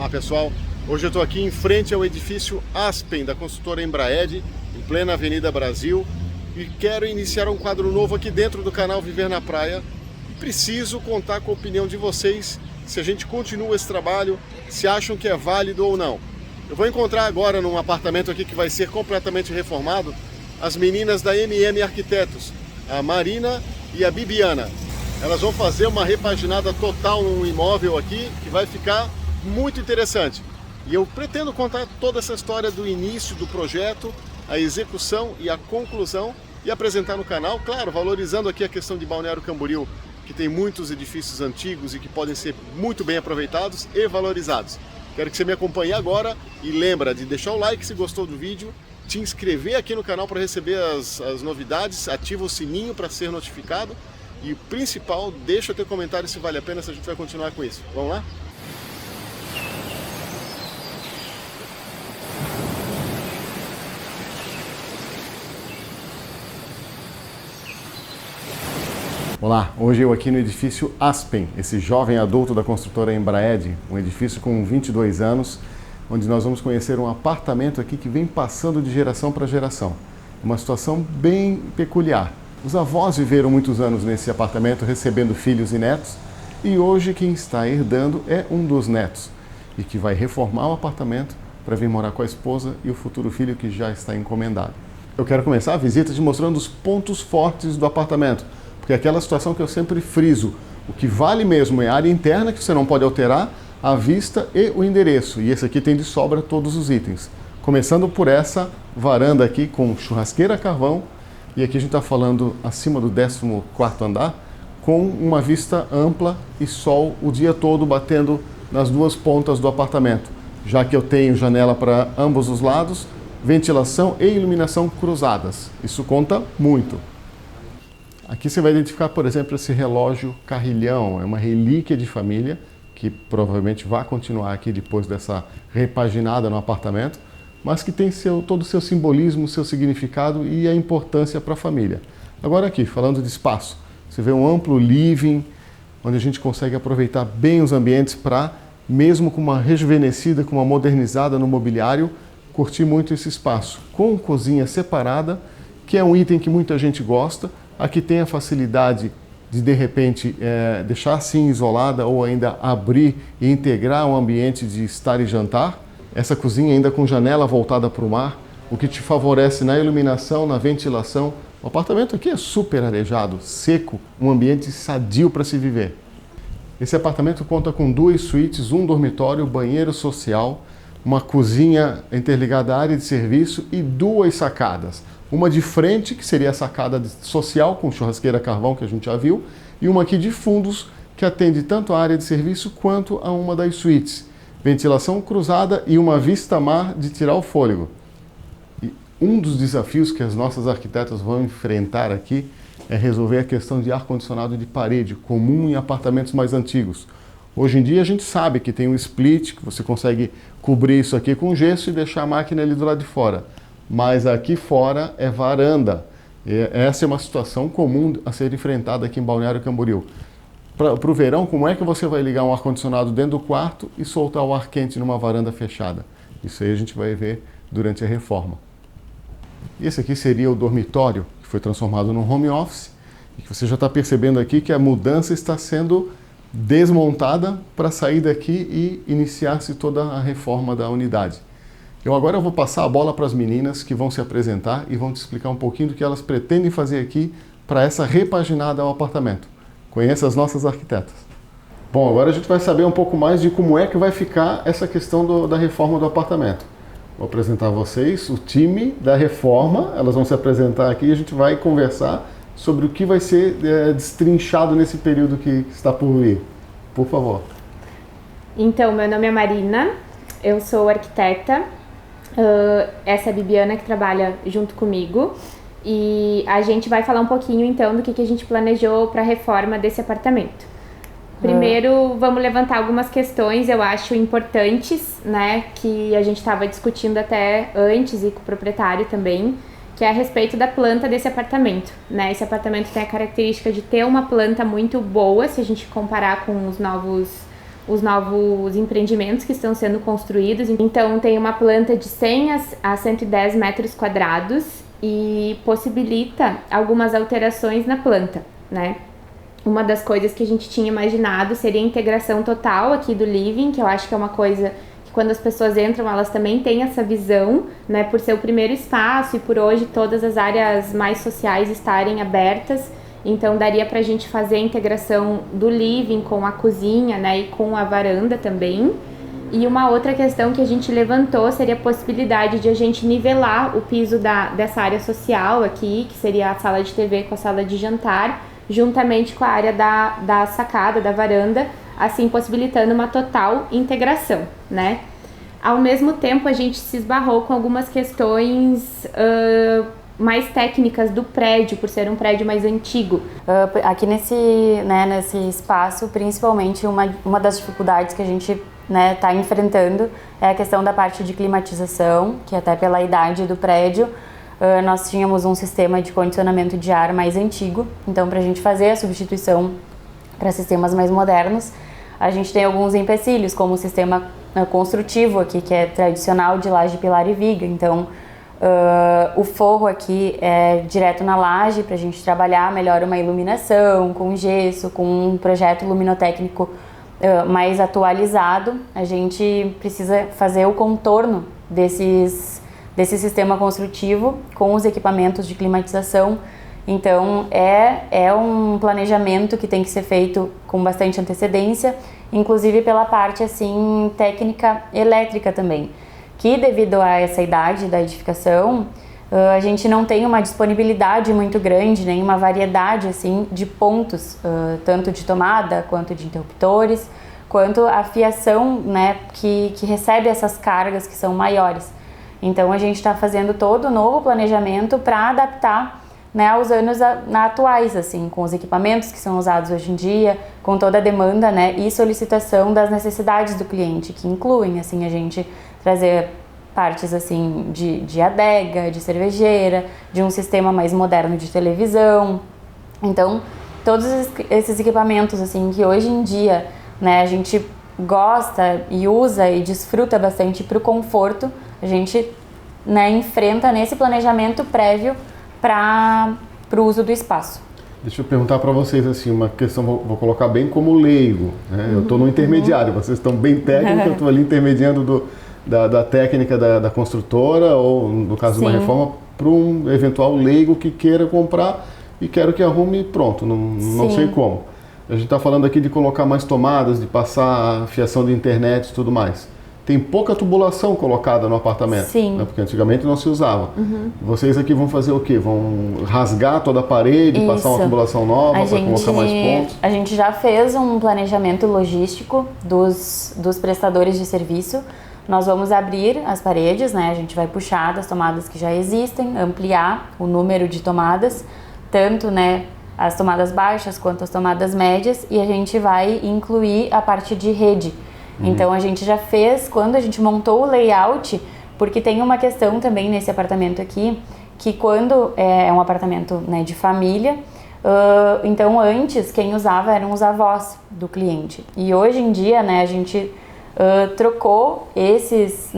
Olá pessoal, hoje eu estou aqui em frente ao edifício Aspen da construtora Embraed, em plena Avenida Brasil, e quero iniciar um quadro novo aqui dentro do canal Viver na Praia. Preciso contar com a opinião de vocês, se a gente continua esse trabalho, se acham que é válido ou não. Eu vou encontrar agora num apartamento aqui que vai ser completamente reformado, as meninas da MM Arquitetos, a Marina e a Bibiana. Elas vão fazer uma repaginada total no imóvel aqui, que vai ficar muito interessante. E eu pretendo contar toda essa história do início do projeto, a execução e a conclusão e apresentar no canal, claro, valorizando aqui a questão de Balneário Camboriú, que tem muitos edifícios antigos e que podem ser muito bem aproveitados e valorizados. Quero que você me acompanhe agora e lembra de deixar o like se gostou do vídeo, te inscrever aqui no canal para receber as novidades, ativa o sininho para ser notificado e o principal, deixa o teu comentário se vale a pena, se a gente vai continuar com isso. Vamos lá? Olá, hoje eu aqui no edifício Aspen, esse jovem adulto da construtora Embraed, um edifício com 22 anos, onde nós vamos conhecer um apartamento aqui que vem passando de geração para geração. Uma situação bem peculiar. Os avós viveram muitos anos nesse apartamento recebendo filhos e netos, e hoje quem está herdando é um dos netos, e que vai reformar o apartamento para vir morar com a esposa e o futuro filho que já está encomendado. Eu quero começar a visita te mostrando os pontos fortes do apartamento, porque é aquela situação que eu sempre friso, o que vale mesmo é a área interna, que você não pode alterar, a vista e o endereço. E esse aqui tem de sobra todos os itens. Começando por essa varanda aqui com churrasqueira a carvão, e aqui a gente está falando acima do 14º andar, com uma vista ampla e sol o dia todo batendo nas duas pontas do apartamento, já que eu tenho janela para ambos os lados, ventilação e iluminação cruzadas. Isso conta muito. Aqui você vai identificar, por exemplo, esse relógio carrilhão, é uma relíquia de família, que provavelmente vai continuar aqui depois dessa repaginada no apartamento, mas que tem todo o seu simbolismo, seu significado e a importância para a família. Agora aqui, falando de espaço, você vê um amplo living, onde a gente consegue aproveitar bem os ambientes para, mesmo com uma rejuvenescida, com uma modernizada no mobiliário, curtir muito esse espaço, com cozinha separada, que é um item que muita gente gosta. Aqui tem a facilidade de repente, deixar assim isolada ou ainda abrir e integrar um ambiente de estar e jantar. Essa cozinha ainda com janela voltada para o mar, o que te favorece na iluminação, na ventilação. O apartamento aqui é super arejado, seco, um ambiente sadio para se viver. Esse apartamento conta com 2 suítes, um dormitório, banheiro social, uma cozinha interligada à área de serviço e 2 sacadas. Uma de frente, que seria a sacada social, com churrasqueira a carvão, que a gente já viu, e uma aqui de fundos, que atende tanto a área de serviço quanto a uma das suítes. Ventilação cruzada e uma vista mar de tirar o fôlego. E um dos desafios que as nossas arquitetas vão enfrentar aqui é resolver a questão de ar-condicionado de parede, comum em apartamentos mais antigos. Hoje em dia a gente sabe que tem um split, que você consegue cobrir isso aqui com gesso e deixar a máquina ali do lado de fora. Mas aqui fora é varanda. E essa é uma situação comum a ser enfrentada aqui em Balneário Camboriú. Para o verão, como é que você vai ligar um ar-condicionado dentro do quarto e soltar o ar quente numa varanda fechada? Isso aí a gente vai ver durante a reforma. E esse aqui seria o dormitório, que foi transformado num home office, e que você já está percebendo aqui que a mudança está sendo desmontada para sair daqui e iniciar-se toda a reforma da unidade. Agora eu vou passar a bola para as meninas que vão se apresentar e vão te explicar um pouquinho do que elas pretendem fazer aqui para essa repaginada ao apartamento. Conheça as nossas arquitetas. Bom, agora a gente vai saber um pouco mais de como é que vai ficar essa questão da reforma do apartamento. Vou apresentar a vocês o time da reforma, elas vão se apresentar aqui e a gente vai conversar sobre o que vai ser destrinchado nesse período que está por vir. Por favor. Então, meu nome é Marina, eu sou arquiteta. Essa é a Bibiana que trabalha junto comigo e a gente vai falar um pouquinho então do que a gente planejou para a reforma desse apartamento. Primeiro, vamos levantar algumas questões, eu acho, importantes, né, que a gente estava discutindo até antes e com o proprietário também, que é a respeito da planta desse apartamento, né? Esse apartamento tem a característica de ter uma planta muito boa, se a gente comparar com os os novos empreendimentos que estão sendo construídos. Então, tem uma planta de 100 a 110 metros quadrados e possibilita algumas alterações na planta, né? Uma das coisas que a gente tinha imaginado seria a integração total aqui do living, que eu acho que é uma coisa que quando as pessoas entram, elas também têm essa visão, né? Por ser o primeiro espaço e por hoje todas as áreas mais sociais estarem abertas. Então, daria pra gente fazer a integração do living com a cozinha, né, e com a varanda também. E uma outra questão que a gente levantou seria a possibilidade de a gente nivelar o piso dessa área social aqui, que seria a sala de TV com a sala de jantar, juntamente com a área da sacada, da varanda, assim possibilitando uma total integração, né? Ao mesmo tempo, a gente se esbarrou com algumas questões mais técnicas do prédio, por ser um prédio mais antigo. Aqui nesse espaço, principalmente, uma das dificuldades que a gente está enfrentando é a questão da parte de climatização, que até pela idade do prédio, nós tínhamos um sistema de condicionamento de ar mais antigo, então para a gente fazer a substituição para sistemas mais modernos, a gente tem alguns empecilhos, como o sistema construtivo aqui, que é tradicional de laje, pilar e viga, então o forro aqui é direto na laje para a gente trabalhar melhor uma iluminação, com gesso, com um projeto luminotécnico mais atualizado. A gente precisa fazer o contorno desse sistema construtivo com os equipamentos de climatização. Então é um planejamento que tem que ser feito com bastante antecedência, inclusive pela parte assim técnica elétrica também, que devido a essa idade da edificação, a gente não tem uma disponibilidade muito grande, nem uma variedade assim de pontos, tanto de tomada quanto de interruptores, quanto a fiação, né, que recebe essas cargas que são maiores. Então a gente está fazendo todo o novo planejamento para adaptar, né, aos anos atuais, assim, com os equipamentos que são usados hoje em dia, com toda a demanda, né, e solicitação das necessidades do cliente, que incluem assim a gente trazer partes assim de adega, de cervejeira, de um sistema mais moderno de televisão. Então, todos esses equipamentos assim que hoje em dia, né, a gente gosta e usa e desfruta bastante para o conforto, a gente, né, enfrenta nesse planejamento prévio para o uso do espaço. Deixa eu perguntar para vocês assim, uma questão, vou colocar bem como leigo, né? Eu estou no intermediário, vocês estão bem técnicos, eu estou ali intermediando da técnica da construtora ou, no caso de uma reforma, para um eventual leigo que queira comprar e quero que arrume pronto, não sei como. A gente está falando aqui de colocar mais tomadas, de passar a fiação de internet e tudo mais. Tem pouca tubulação colocada no apartamento, sim, né? Porque antigamente não se usava. Vocês aqui vão fazer o quê? Vão rasgar toda a parede, isso, passar uma tubulação nova para colocar mais pontos? A gente já fez um planejamento logístico dos prestadores de serviço. Nós vamos abrir as paredes, né? A gente vai puxar das tomadas que já existem, ampliar o número de tomadas, tanto, né, as tomadas baixas quanto as tomadas médias, e a gente vai incluir a parte de rede. Então a gente já fez, quando a gente montou o layout, porque tem uma questão também nesse apartamento aqui, que quando é um apartamento, né, de família, então antes quem usava eram os avós do cliente. E hoje em dia, né, a gente trocou esses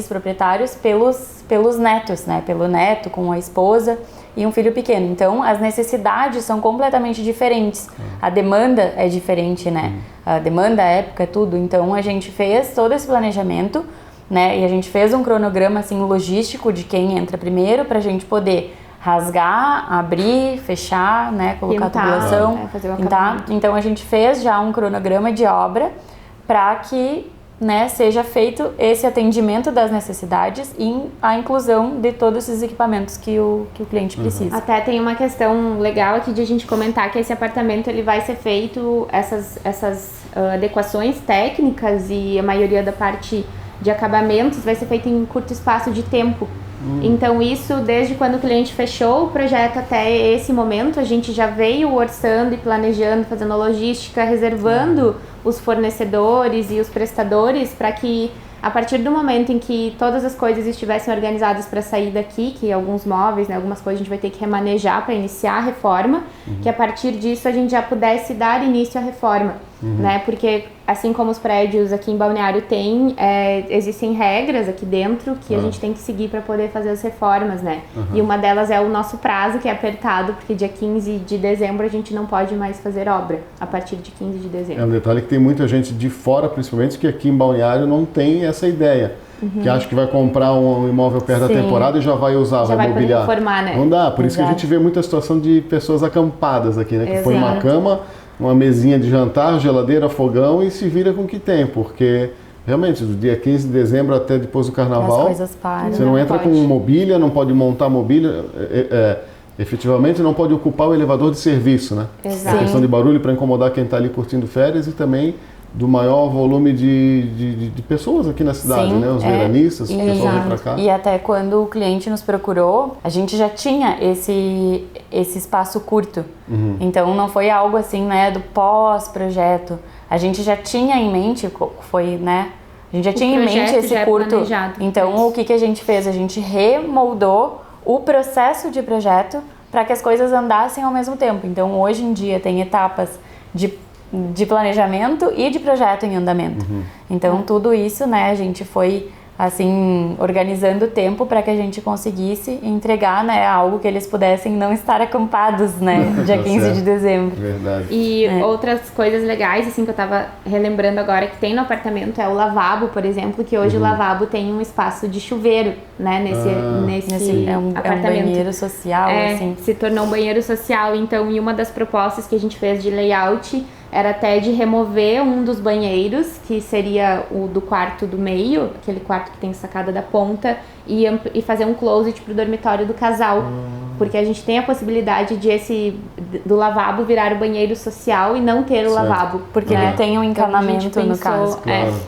proprietários pelos netos, né, pelo neto com a esposa e um filho pequeno. Então as necessidades são completamente diferentes, a demanda é diferente, né, a demanda, a época, tudo. Então a gente fez todo esse planejamento, né, e a gente fez um cronograma assim logístico de quem entra primeiro para a gente poder rasgar, abrir, fechar, né, colocar a tubulação, pintar. Então a gente fez já um cronograma de obra para que, né, seja feito esse atendimento das necessidades e a inclusão de todos esses equipamentos que o cliente precisa. Até tem uma questão legal aqui de a gente comentar que esse apartamento ele vai ser feito, essas adequações técnicas e a maioria da parte de acabamentos vai ser feito em curto espaço de tempo. Então isso, desde quando o cliente fechou o projeto até esse momento, a gente já veio orçando e planejando, fazendo a logística, reservando os fornecedores e os prestadores para que a partir do momento em que todas as coisas estivessem organizadas para sair daqui, que alguns móveis, né, algumas coisas a gente vai ter que remanejar para iniciar a reforma, que a partir disso a gente já pudesse dar início à reforma. né? Porque assim como os prédios aqui em Balneário tem, existem regras aqui dentro que a gente tem que seguir para poder fazer as reformas, né? E uma delas é o nosso prazo, que é apertado, porque dia 15 de dezembro a gente não pode mais fazer obra, a partir de 15 de dezembro. É um detalhe que tem muita gente de fora, principalmente, que aqui em Balneário não tem essa ideia. Que acha que vai comprar um imóvel perto da temporada e já vai usar, já vai mobiliar. poder reformar, né? Não dá, por isso que a gente vê muita situação de pessoas acampadas aqui, né? Que põe uma cama, uma mesinha de jantar, geladeira, fogão e se vira com o que tem, porque realmente do dia 15 de dezembro até depois do carnaval, as coisas param. você não entra com mobília, não pode montar mobília, efetivamente não pode ocupar o elevador de serviço, né? Exato. A questão de barulho para incomodar quem está ali curtindo férias e também do maior volume de pessoas aqui na cidade, né? Os veranistas, o pessoal vem para cá. E até quando o cliente nos procurou, a gente já tinha esse espaço curto. Então não foi algo assim, né, do pós-projeto. A gente já tinha em mente, né? A gente já tinha em mente esse curto. Então o que a gente fez? A gente remoldou o processo de projeto para que as coisas andassem ao mesmo tempo. Então hoje em dia tem etapas de planejamento e de projeto em andamento. Então tudo isso, né, a gente foi assim organizando o tempo para que a gente conseguisse entregar, né, algo que eles pudessem não estar acampados, né, dia 15 de dezembro. Verdade. E outras coisas legais, assim, que eu tava relembrando agora que tem no apartamento é o lavabo, por exemplo, que hoje o lavabo tem um espaço de chuveiro, né, nesse apartamento. É um banheiro social, assim. Se tornou um banheiro social, então, e uma das propostas que a gente fez de layout era até de remover um dos banheiros, que seria o do quarto do meio, aquele quarto que tem sacada da ponta, e fazer um closet pro dormitório do casal. Porque a gente tem a possibilidade do lavabo virar o banheiro social e não ter o lavabo. Porque ele tem um encanamento, então, no caso.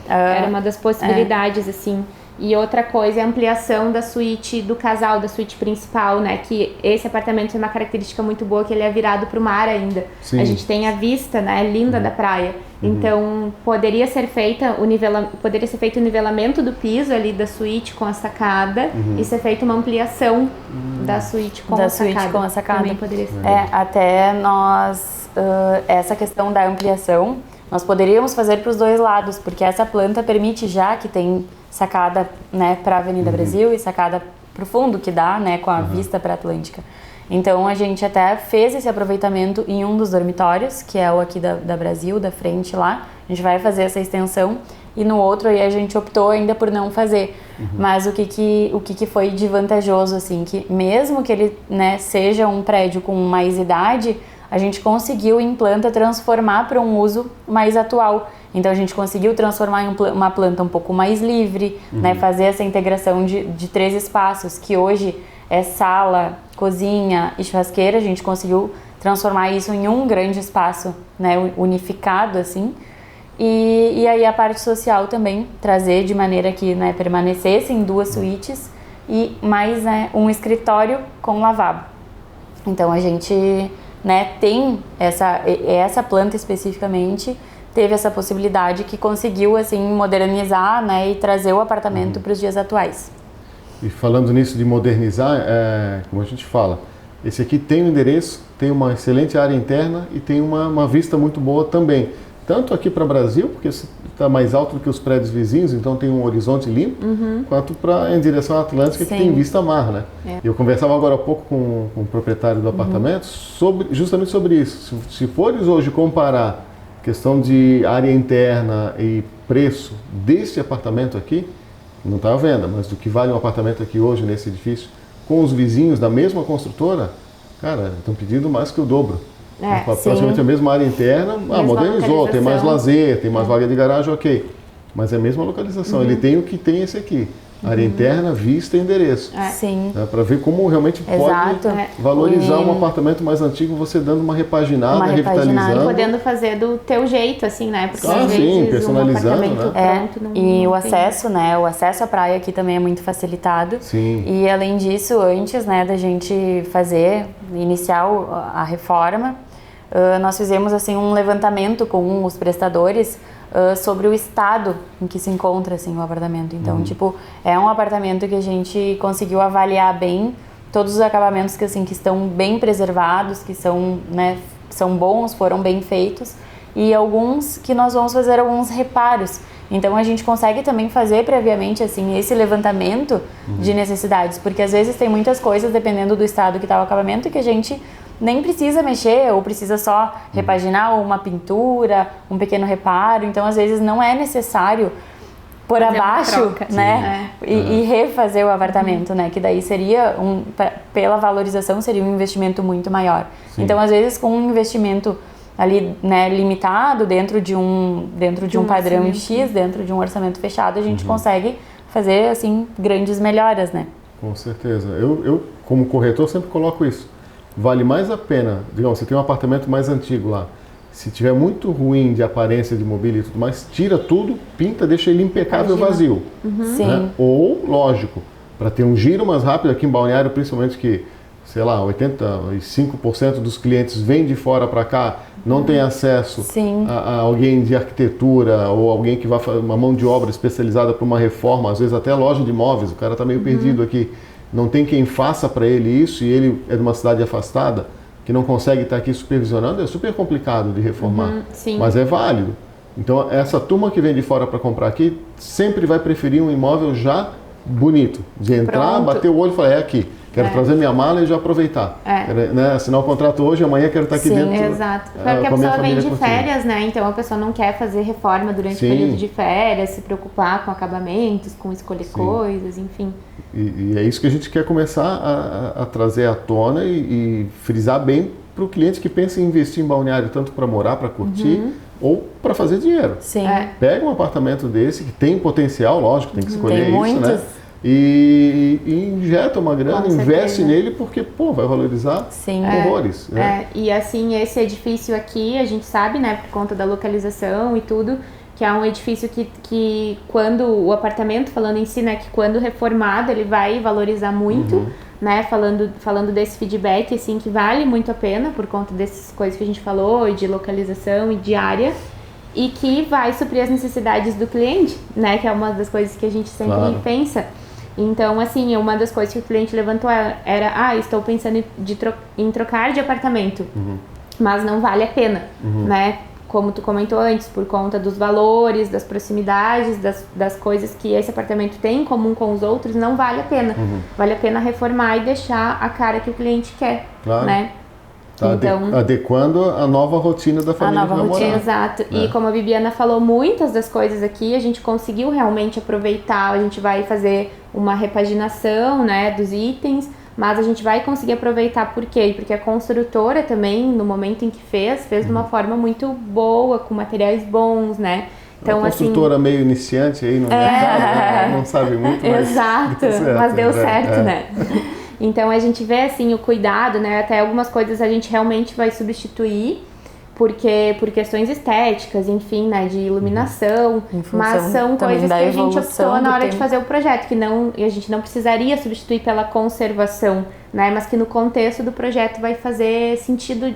Era uma das possibilidades, assim. E outra coisa é a ampliação da suíte do casal, da suíte principal, né? Que esse apartamento tem uma característica muito boa, que ele é virado para o mar ainda. Sim. A gente tem a vista, né, linda da praia. Então, poderia ser feito o nivelamento do piso ali da suíte com a sacada e ser feita uma ampliação da suíte com a sacada. Também poderia ser. Até nós, essa questão da ampliação, nós poderíamos fazer para os dois lados, porque essa planta permite já que tem sacada, né, para a Avenida Brasil e sacada para o fundo, que dá, né, com a vista para a Atlântica. Então a gente até fez esse aproveitamento em um dos dormitórios, que é o aqui da Brasil, da frente lá. A gente vai fazer essa extensão e no outro aí a gente optou ainda por não fazer. Mas o que foi de vantajoso, assim, que mesmo que ele, né, seja um prédio com mais idade, a gente conseguiu em planta transformar para um uso mais atual. Então a gente conseguiu transformar em uma planta um pouco mais livre, né, fazer essa integração de 3 espaços, que hoje é sala, cozinha e churrasqueira. A gente conseguiu transformar isso em um grande espaço, né, unificado, assim. E aí a parte social também, trazer de maneira que, né, permanecessem 2 suítes e mais, né, um escritório com lavabo. Então a gente, né, tem essa planta especificamente, teve essa possibilidade que conseguiu, assim, modernizar, né, e trazer o apartamento para os dias atuais. E falando nisso de modernizar, como a gente fala, esse aqui tem um endereço, tem uma excelente área interna e tem uma vista muito boa também. Tanto aqui para o Brasil, porque está mais alto do que os prédios vizinhos, então tem um horizonte limpo, quanto em direção à Atlântica, que tem vista a mar, né? Eu conversava agora há pouco com o proprietário do apartamento justamente sobre isso. Se fores hoje comparar questão de área interna e preço deste apartamento aqui, não está à venda, mas do que vale um apartamento aqui hoje nesse edifício, com os vizinhos da mesma construtora, cara, estão pedindo mais que o dobro. Praticamente a mesma área interna, modernizou, tem mais lazer, tem mais vaga de garagem, ok. Mas é a mesma localização, ele tem o que tem esse aqui. Área interna, vista e endereço. Sim. Para ver como realmente pode valorizar um apartamento mais antigo, você dando uma repaginada, revitalizando. Podendo fazer do teu jeito, assim, né? Porque às sim, vezes personalizando, um apartamento pronto e o acesso, né? O acesso à praia aqui também é muito facilitado. Sim. E além disso, antes, né, da gente iniciar a reforma, nós fizemos, assim, um levantamento com os prestadores sobre o estado em que se encontra, assim, o apartamento. Então, tipo, é um apartamento que a gente conseguiu avaliar bem todos os acabamentos que, assim, que estão bem preservados, que são, né, são bons, foram bem feitos. e alguns que nós vamos fazer alguns reparos. Então a gente consegue também fazer previamente assim esse levantamento de necessidades, porque às vezes tem muitas coisas dependendo do estado que está o acabamento que a gente nem precisa mexer ou precisa só repaginar ou uma pintura, um pequeno reparo. Então às vezes não é necessário por fazer abaixo, né, e refazer o apartamento, né, que daí seria pela valorização seria um investimento muito maior. Sim. Então às vezes com um investimento ali, né, limitado dentro de um padrão X, dentro de um orçamento fechado, a gente consegue fazer assim grandes melhoras, né? Com certeza. Eu como corretor sempre coloco isso. Vale mais a pena, digamos, você tem um apartamento mais antigo lá, se tiver muito ruim de aparência de mobília e tudo mais, tira tudo, pinta, deixa ele impecável, vazio. Sim. Né? Ou, lógico, para ter um giro mais rápido aqui em Balneário, principalmente que, sei lá, 85% dos clientes vêm de fora para cá, não tem acesso a alguém de arquitetura ou alguém que vai fazer uma mão de obra especializada para uma reforma, às vezes até loja de imóveis, o cara está meio perdido aqui. Não tem quem faça para ele isso e ele é de uma cidade afastada, que não consegue estar aqui supervisionando, é super complicado de reformar, mas é válido. Então essa turma que vem de fora para comprar aqui sempre vai preferir um imóvel já bonito, de entrar, bater o olho e falar, é aqui, quero trazer minha mala e já aproveitar. Quero, né, assinar o contrato hoje, amanhã quero estar aqui dentro. Exato. Porque a pessoa vem de férias, né? Então a pessoa não quer fazer reforma durante o período de férias, se preocupar com acabamentos, com escolher coisas, enfim. E é isso que a gente quer começar a trazer à tona e frisar bem para o cliente que pensa em investir em balneário, tanto para morar, para curtir, ou para fazer dinheiro. Sim. Pega um apartamento desse, que tem potencial, lógico, tem que escolher tem isso, né? E injeta uma grana, investe nele, porque, pô, vai valorizar horrores. Né? E assim, esse edifício aqui, a gente sabe, né, por conta da localização e tudo, que é um edifício que quando o apartamento, falando em si, né, que quando reformado ele vai valorizar muito, né, falando desse feedback, assim, que vale muito a pena por conta dessas coisas que a gente falou, de localização e de área, e que vai suprir as necessidades do cliente, né, que é uma das coisas que a gente sempre pensa. Então, assim, uma das coisas que o cliente levantou era estou pensando em trocar de apartamento, mas não vale a pena, né? Como tu comentou antes, por conta dos valores, das proximidades, das coisas que esse apartamento tem em comum com os outros, não vale a pena. Vale a pena reformar e deixar a cara que o cliente quer, né? Tá então, adequando a nova rotina da família. A nova rotina, exato. E como a Bibiana falou, muitas das coisas aqui a gente conseguiu realmente aproveitar. A gente vai fazer uma repaginação, né, dos itens, mas a gente vai conseguir aproveitar. Por quê? Porque a construtora também, no momento em que fez de uma forma muito boa, com materiais bons, né? Então, uma construtora assim, meio iniciante aí no mercado, né? Não sabe muito, mas exato, mas deu certo, né? Então a gente vê assim o cuidado, né? Até algumas coisas a gente realmente vai substituir porque por questões estéticas, enfim, né, de iluminação, mas são coisas que a gente optou na hora de fazer o projeto, que a gente não precisaria substituir pela conservação, né? Mas que no contexto do projeto vai fazer sentido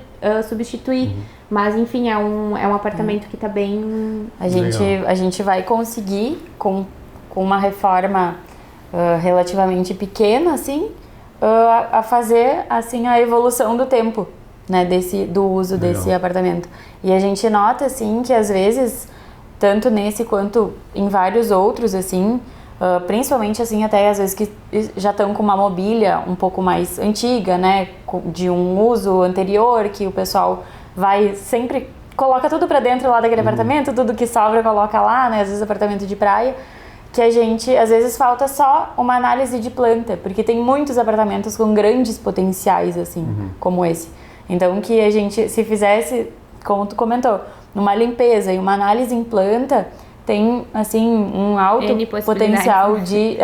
substituir. Mas enfim, é um apartamento que está bem. A gente vai conseguir com uma reforma relativamente pequena, assim. A fazer assim a evolução do tempo, né, do uso desse apartamento. E a gente nota assim que às vezes, tanto nesse quanto em vários outros, assim, principalmente assim até às vezes que já estão com uma mobília um pouco mais antiga, né, de um uso anterior, que o pessoal vai sempre coloca tudo para dentro lá daquele apartamento, tudo que sobra coloca lá, né, às vezes apartamento de praia. Que a gente, às vezes, falta só uma análise de planta, porque tem muitos apartamentos com grandes potenciais, assim, como esse. Então, que a gente, se fizesse, como tu comentou, uma limpeza e uma análise em planta, tem, assim, um alto potencial de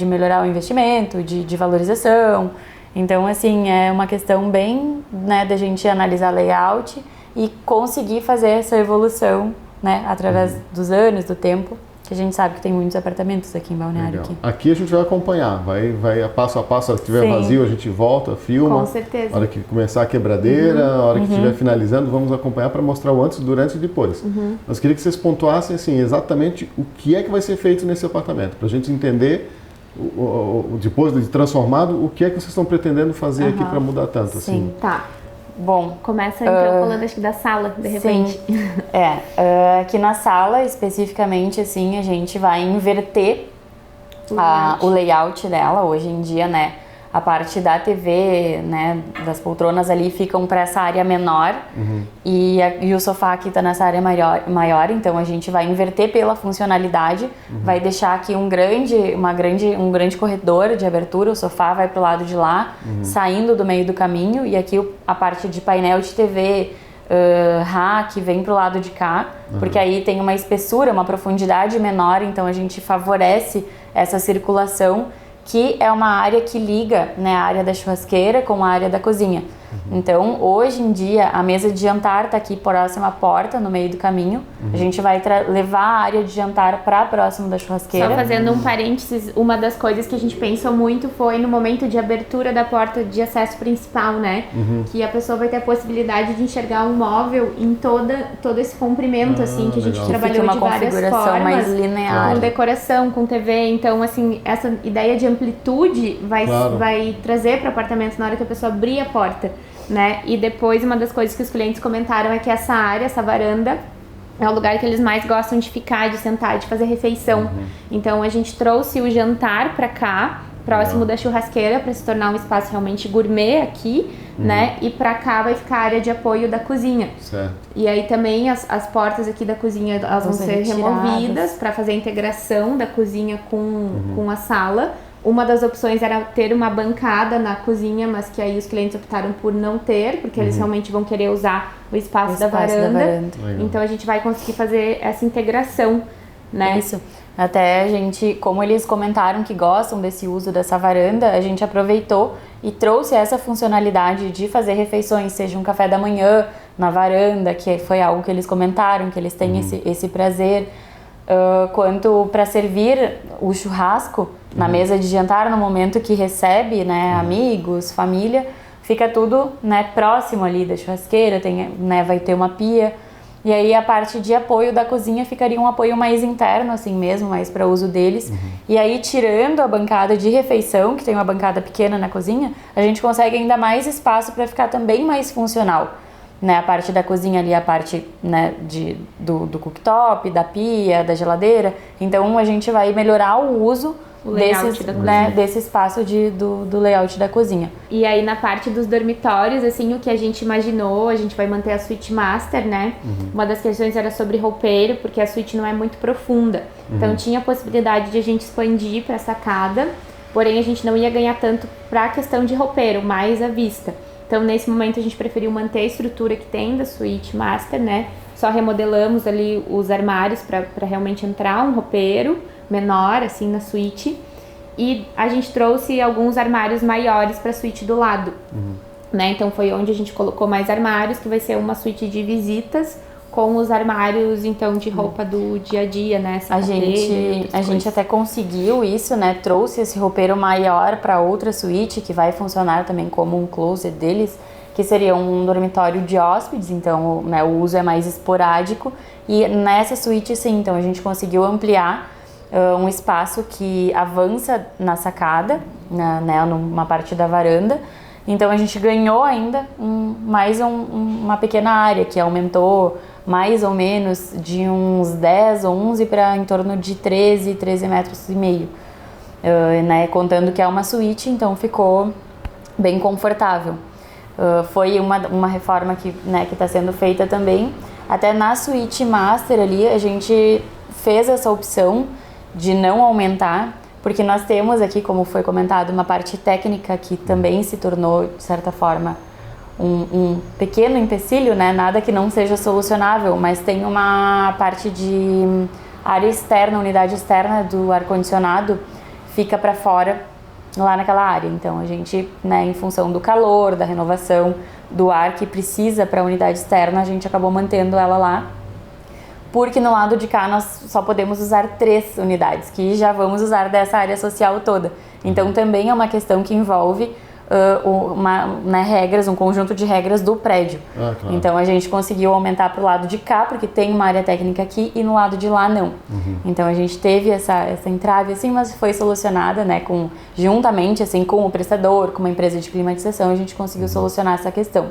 melhorar o investimento, de valorização. Então, assim, é uma questão bem, né, da gente analisar layout e conseguir fazer essa evolução, né, através dos anos, do tempo. Que a gente sabe que tem muitos apartamentos aqui em Balneário. Aqui a gente vai acompanhar, vai passo a passo, se estiver vazio a gente volta, filma. Com certeza. Na hora que começar a quebradeira, na hora que estiver finalizando, vamos acompanhar para mostrar o antes, durante e depois. Mas queria que vocês pontuassem assim, exatamente o que é que vai ser feito nesse apartamento, para a gente entender, depois de transformado, o que é que vocês estão pretendendo fazer aqui para mudar tanto. Sim, assim. tá. Bom, Começa então falando acho que da sala, de repente. Sim. Aqui na sala, especificamente, assim, a gente vai inverter o layout dela. Hoje em dia, né, a parte da TV, né, das poltronas ali ficam para essa área menor e o sofá aqui tá nessa área maior, então a gente vai inverter pela funcionalidade, vai deixar aqui um grande corredor de abertura, o sofá vai pro lado de lá, saindo do meio do caminho, e aqui a parte de painel de TV, rack vem pro lado de cá, porque aí tem uma espessura, uma profundidade menor, então a gente favorece essa circulação, que é uma área que liga, né, a área da churrasqueira com a área da cozinha. Então, hoje em dia, a mesa de jantar está aqui próxima à porta, no meio do caminho. A gente vai levar a área de jantar para próximo da churrasqueira. Só fazendo um parênteses, uma das coisas que a gente pensou muito foi no momento de abertura da porta de acesso principal, né? Que a pessoa vai ter a possibilidade de enxergar um móvel em todo esse comprimento, assim, que a gente trabalhou de várias formas. Mais linear. Com decoração, com TV. Então, assim, essa ideia de amplitude vai trazer para o apartamento na hora que a pessoa abrir a porta, né? E depois, uma das coisas que os clientes comentaram é que essa área, essa varanda, é o lugar que eles mais gostam de ficar, de sentar, de fazer refeição. Então a gente trouxe o jantar para cá, próximo da churrasqueira, para se tornar um espaço realmente gourmet aqui, né? E para cá vai ficar a área de apoio da cozinha. Certo. E aí também as portas aqui da cozinha, elas vão ser removidas para fazer a integração da cozinha com a sala. Uma das opções era ter uma bancada na cozinha, mas que aí os clientes optaram por não ter, porque eles realmente vão querer usar o espaço da varanda. Então a gente vai conseguir fazer essa integração, né? Isso. Até a gente, como eles comentaram que gostam desse uso dessa varanda, a gente aproveitou e trouxe essa funcionalidade de fazer refeições, seja um café da manhã na varanda, que foi algo que eles comentaram, que eles têm esse prazer. Quanto para servir o churrasco na mesa de jantar, no momento que recebe, né, amigos, família, fica tudo, né, próximo ali da churrasqueira, né, vai ter uma pia. E aí a parte de apoio da cozinha ficaria um apoio mais interno, assim mesmo, mais para uso deles. E aí, tirando a bancada de refeição, que tem uma bancada pequena na cozinha, a gente consegue ainda mais espaço para ficar também mais funcional. Né, a parte da cozinha ali, a parte, né, do cooktop, da pia, da geladeira. Então a gente vai melhorar o uso desse espaço do layout da cozinha. E aí na parte dos dormitórios, assim, o que a gente imaginou, a gente vai manter a suíte master, né? Uma das questões era sobre roupeiro, porque a suíte não é muito profunda. Então tinha a possibilidade de a gente expandir para a sacada, porém a gente não ia ganhar tanto para a questão de roupeiro, mais à vista. Então, nesse momento, a gente preferiu manter a estrutura que tem da suíte master, né? Só remodelamos ali os armários para realmente entrar um roupeiro menor, assim, na suíte. E a gente trouxe alguns armários maiores para a suíte do lado, né? Então, foi onde a gente colocou mais armários, que vai ser uma suíte de visitas com os armários, então, de roupa do dia a dia, né? A gente até conseguiu isso, né? Trouxe esse roupeiro maior para outra suíte, que vai funcionar também como um closet deles, que seria um dormitório de hóspedes, então, né, o uso é mais esporádico. E nessa suíte, sim, então a gente conseguiu ampliar um espaço que avança na sacada, né, numa parte da varanda. Então a gente ganhou ainda uma pequena área que aumentou mais ou menos de uns 10 ou 11 para em torno de 13 metros e meio, né, contando que é uma suíte, então ficou bem confortável. Foi uma reforma que, né, que está sendo feita também. Até na suíte master ali a gente fez essa opção de não aumentar, porque nós temos aqui, como foi comentado, uma parte técnica que também se tornou, de certa forma, um pequeno empecilho, né? Nada que não seja solucionável, mas tem uma parte de área externa, unidade externa do ar-condicionado, fica para fora, lá naquela área. Então a gente, né, em função do calor, da renovação do ar que precisa para a unidade externa, a gente acabou mantendo ela lá, porque no lado de cá nós só podemos usar 3 unidades, que já vamos usar dessa área social toda. Então também é uma questão que envolve regras, um conjunto de regras do prédio. Claro. Então a gente conseguiu aumentar para o lado de cá, porque tem uma área técnica aqui, e no lado de lá não. Então a gente teve essa entrave assim, mas foi solucionada, né, juntamente assim, com o prestador, com uma empresa de climatização, a gente conseguiu solucionar essa questão.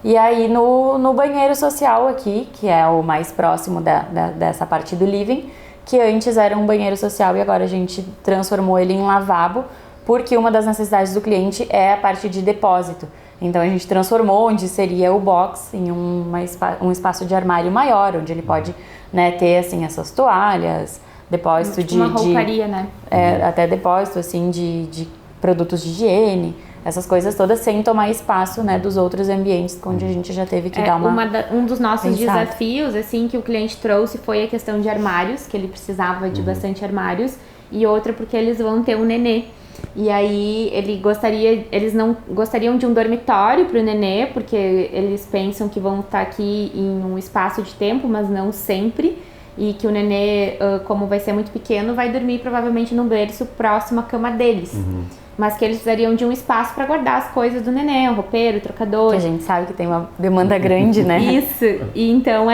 E aí no banheiro social aqui, que é o mais próximo dessa parte do living, que antes era um banheiro social e agora a gente transformou ele em lavabo, porque uma das necessidades do cliente é a parte de depósito. Então a gente transformou onde seria o box em um espaço de armário maior, onde ele pode, né, ter assim essas toalhas, depósito tipo uma rouparia, né? Até depósito assim de produtos de higiene, essas coisas todas sem tomar espaço, né, dos outros ambientes onde a gente já teve que dar um dos nossos pensada. desafios assim que o cliente trouxe foi a questão de armários, que ele precisava de bastante armários, e outra porque eles vão ter um nenê. E aí eles não gostariam de um dormitório para o nenê, porque eles pensam que vão estar aqui em um espaço de tempo, mas não sempre. E que o nenê, como vai ser muito pequeno, vai dormir provavelmente num berço próximo à cama deles. Mas que eles precisariam de um espaço para guardar as coisas do nenê, o roupeiro, o trocador. Que a gente sabe que tem uma demanda grande, né? Isso. E então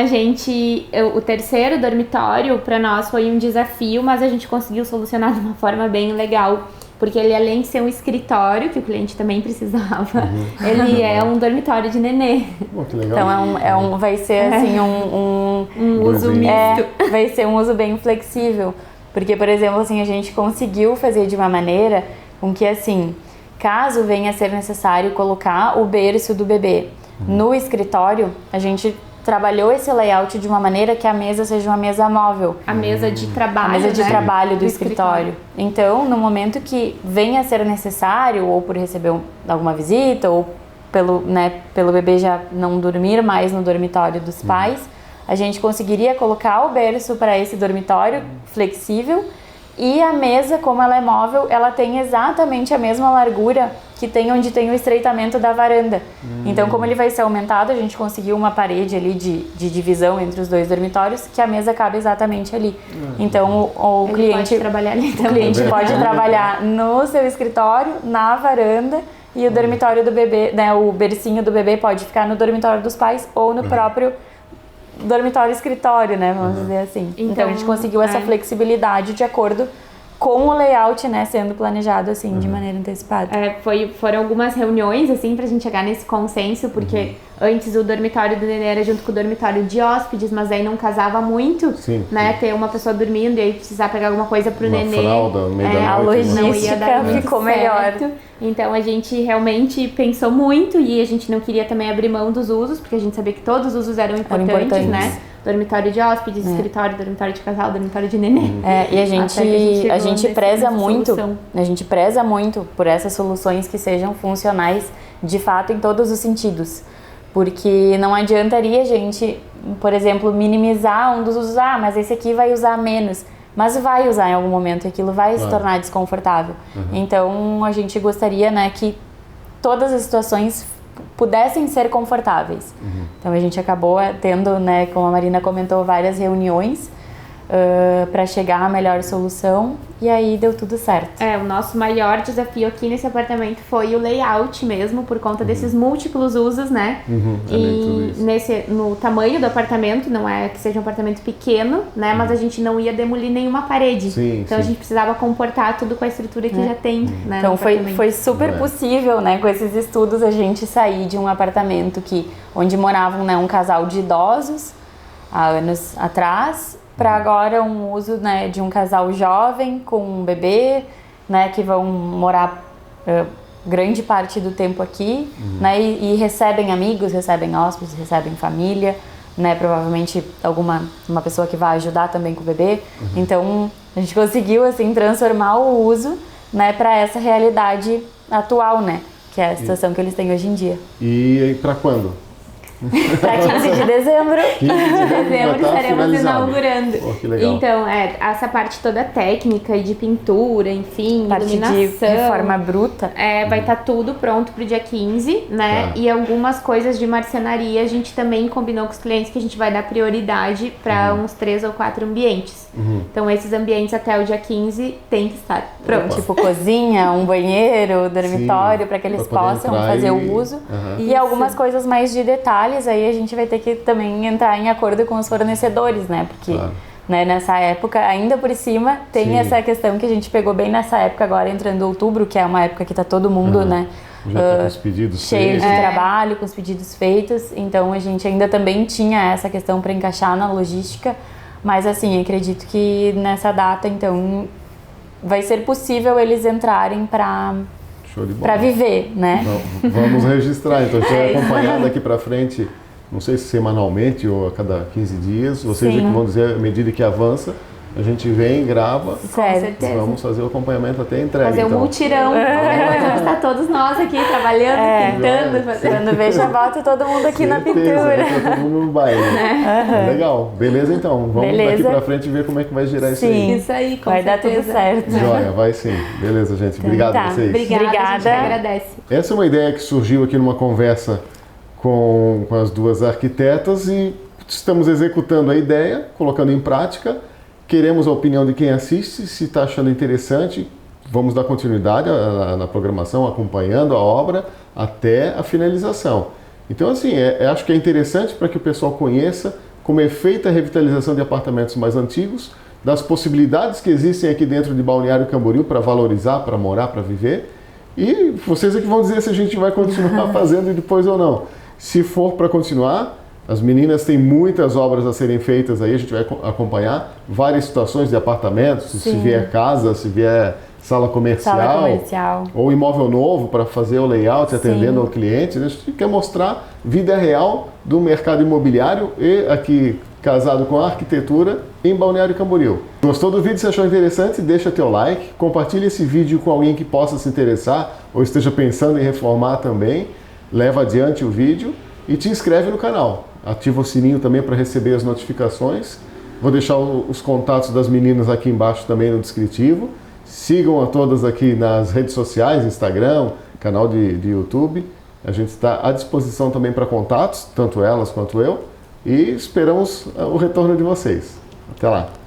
o terceiro dormitório para nós foi um desafio, mas a gente conseguiu solucionar de uma forma bem legal. Porque ele, além de ser um escritório, que o cliente também precisava, ele é um dormitório de nenê. Que legal. Então vai ser assim um uso misto. Vai ser um uso bem flexível. Porque, por exemplo, assim, a gente conseguiu fazer de uma maneira com que, assim, caso venha a ser necessário colocar o berço do bebê no escritório, a gente trabalhou esse layout de uma maneira que a mesa seja uma mesa móvel. A mesa de trabalho, a mesa de né? trabalho do escritório. Então, no momento que venha a ser necessário, ou por receber alguma visita, ou pelo bebê já não dormir mais no dormitório dos pais, a gente conseguiria colocar o berço para esse dormitório flexível. E a mesa, como ela é móvel, ela tem exatamente a mesma largura que tem onde tem o estreitamento da varanda. Então, como ele vai ser aumentado, a gente conseguiu uma parede ali de divisão entre os dois dormitórios, que a mesa cabe exatamente ali. Então, o cliente pode trabalhar ali também. O cliente pode trabalhar no seu escritório, na varanda, e o dormitório do bebê, né, o bercinho do bebê pode ficar no dormitório dos pais ou no próprio dormitório escritório, né, vamos dizer assim. Então a gente conseguiu essa flexibilidade de acordo com o layout, né, sendo planejado assim de maneira antecipada. Foram algumas reuniões assim pra gente chegar nesse consenso, porque antes o dormitório do nenê era junto com o dormitório de hóspedes, mas aí não casava muito, né, ter uma pessoa dormindo e aí precisar pegar alguma coisa pro nenê. Fralda, no meio da a noite, logística ficou melhor. Então a gente realmente pensou muito e a gente não queria também abrir mão dos usos, porque a gente sabia que todos os usos eram importantes, né? Dormitório de hóspedes, escritório, dormitório de casal, dormitório de nenê. E a gente preza muito, a gente preza muito por essas soluções que sejam funcionais de fato em todos os sentidos. Porque não adiantaria a gente, por exemplo, minimizar um dos usos, mas esse aqui vai usar menos. Mas vai usar em algum momento, aquilo vai se tornar desconfortável. Então, a gente gostaria, né, que todas as situações pudessem ser confortáveis. Então, a gente acabou tendo, né, como a Marina comentou, várias reuniões para chegar à melhor solução e aí deu tudo certo. O nosso maior desafio aqui nesse apartamento foi o layout mesmo, por conta desses múltiplos usos, né? E no tamanho do apartamento, não é que seja um apartamento pequeno, né? Mas a gente não ia demolir nenhuma parede. A gente precisava comportar tudo com a estrutura que já tem, né? Então foi super possível, né, com esses estudos, a gente sair de um apartamento onde moravam, né, um casal de idosos há anos atrás, para agora um uso, né, de um casal jovem com um bebê, né, que vão morar grande parte do tempo aqui, né, e recebem amigos, recebem hóspedes, recebem família, né, provavelmente uma pessoa que vai ajudar também com o bebê. Então a gente conseguiu assim transformar o uso, né, para essa realidade atual, né, que é a situação que eles têm hoje em dia. E para quando? Para 15 de dezembro. 15 de dezembro estaremos inaugurando. Que legal. Então, essa parte toda técnica e de pintura, enfim, parte iluminação. De reforma bruta. Vai estar tudo pronto pro dia 15, né? E algumas coisas de marcenaria a gente também combinou com os clientes que a gente vai dar prioridade para uns 3 ou 4 ambientes. Então, esses ambientes até o dia 15 tem que estar pronto. Tipo cozinha, um banheiro, dormitório, para que eles possam fazer o uso. E algumas coisas mais de detalhe. Aí a gente vai ter que também entrar em acordo com os fornecedores, né? Porque né, nessa época, ainda por cima, tem essa questão que a gente pegou bem nessa época agora, entrando em outubro, que é uma época que tá todo mundo, né, Já tá com os pedidos cheio de feitos. trabalho, com os pedidos feitos. Então a gente ainda também tinha essa questão para encaixar na logística. Mas assim, acredito que nessa data, então, vai ser possível eles entrarem para viver, né? Vamos registrar, então a gente vai acompanhar daqui para frente, não sei se semanalmente ou a cada 15 dias, vocês que vão dizer à medida que avança, a gente vem, grava, vamos fazer o acompanhamento até a entrega. Fazer um mutirão, vamos estar todos nós aqui trabalhando, pintando. Quando vejo, já bota todo mundo aqui na pintura. Todo mundo no baile. Legal, beleza então, vamos daqui pra frente ver como é que vai girar isso aí. Isso aí, com vai certeza. dar tudo certo. Joia, vai sim. Beleza, gente, obrigado a vocês. Obrigada, a gente agradece. Essa é uma ideia que surgiu aqui numa conversa com as duas arquitetas e estamos executando a ideia, colocando em prática. Queremos a opinião de quem assiste, se está achando interessante, vamos dar continuidade na programação, acompanhando a obra até a finalização. Então, assim, acho que é interessante para que o pessoal conheça como é feita a revitalização de apartamentos mais antigos, das possibilidades que existem aqui dentro de Balneário Camboriú para valorizar, para morar, para viver. E vocês é que vão dizer se a gente vai continuar fazendo depois ou não. Se for para continuar, as meninas têm muitas obras a serem feitas aí, a gente vai acompanhar várias situações de apartamentos, se vier casa, se vier sala comercial. Ou imóvel novo para fazer o layout atendendo ao cliente. A gente quer mostrar vida real do mercado imobiliário e aqui casado com a arquitetura em Balneário Camboriú. Gostou do vídeo? Se achou interessante, deixa teu like, compartilha esse vídeo com alguém que possa se interessar ou esteja pensando em reformar também, leva adiante o vídeo e te inscreve no canal. Ativa o sininho também para receber as notificações. Vou deixar os contatos das meninas aqui embaixo também no descritivo. Sigam a todas aqui nas redes sociais, Instagram, canal de YouTube. A gente está à disposição também para contatos, tanto elas quanto eu. E esperamos o retorno de vocês. Até lá!